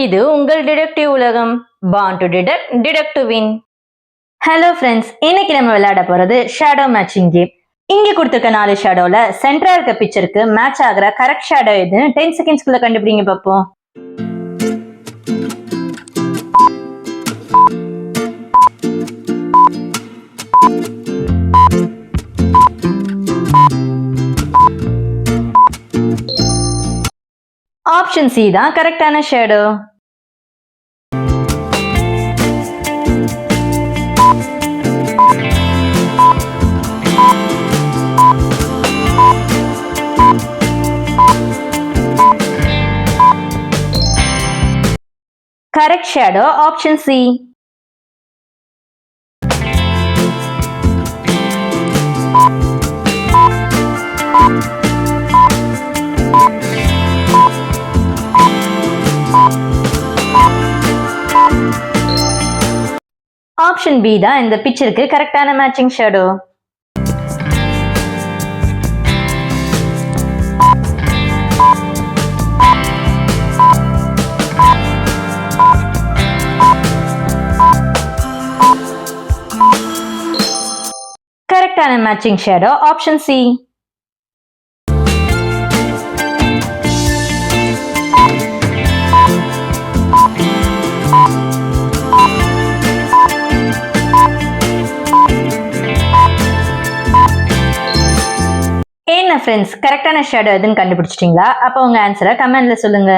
இது உங்கள் டிடெக்டிவ் உலகம். Born to detect, detect to win. Hello friends, இன்னைக்கு நம்ம விளையாட போறது ஷேடோ மேட்சிங் கேம். இங்க கொடுத்துருக்க 4 ஷேடோல சென்டரா இருக்க பிக்சருக்கு மேட்ச் ஆகிற கரெக்ட் ஷேடோ எதுன்னு 10 செகண்ட்ஸ்குள்ள கண்டுபிடிங்க பார்ப்போம். ஆப்ஷன் சி தான் கரெக்டான shadow. Correct shadow, option C. Option B தான் இந்த பிக்சருக்கு கரெக்டான மேட்சிங் ஷேடோ. கரெக்டான மேட்சிங் ஷேடோ ஆப்ஷன் சி. என்ன ஃப்ரெண்ட்ஸ், கரெக்டான ஷேடோ எதுன்னு கண்டுபிடிச்சிட்டீங்களா? அப்போ உங்க ஆன்சரை கமெண்ட்ல சொல்லுங்க.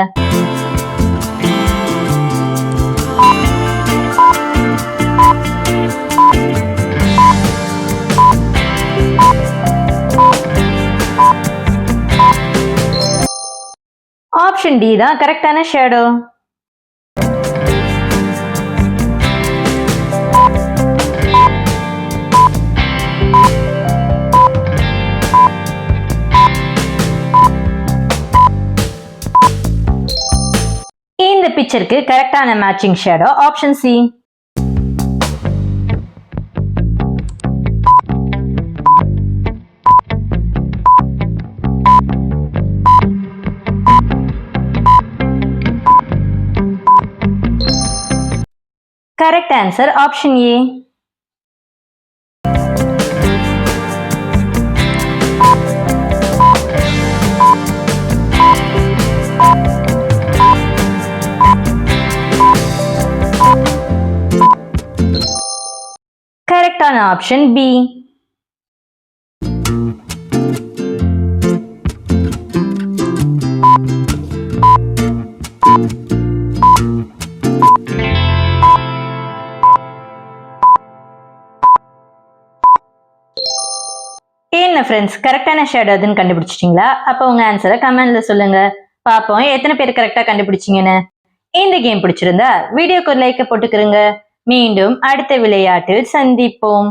ஆப்ஷன் டி தான் கரெக்டான ஷேடோ. இந்த பிக்சருக்கு கரெக்டான matching shadow option C. Correct answer option A. Correct on option B. என்ன ஃப்ரெண்ட்ஸ், கரெக்டான ஷேடோ எதுன்னு கண்டுபிடிச்சிட்டீங்களா? அப்போ உங்க ஆன்சரை கமெண்ட்ல சொல்லுங்க. பாப்போம் எத்தனை பேர் கரெக்டா கண்டுபிடிச்சீங்கன்னு. இந்த கேம் பிடிச்சிருந்தா வீடியோக்கு ஒரு லைக்கை போட்டுக்கிறங்க. மீண்டும் அடுத்த விளையாட்டில் சந்திப்போம்.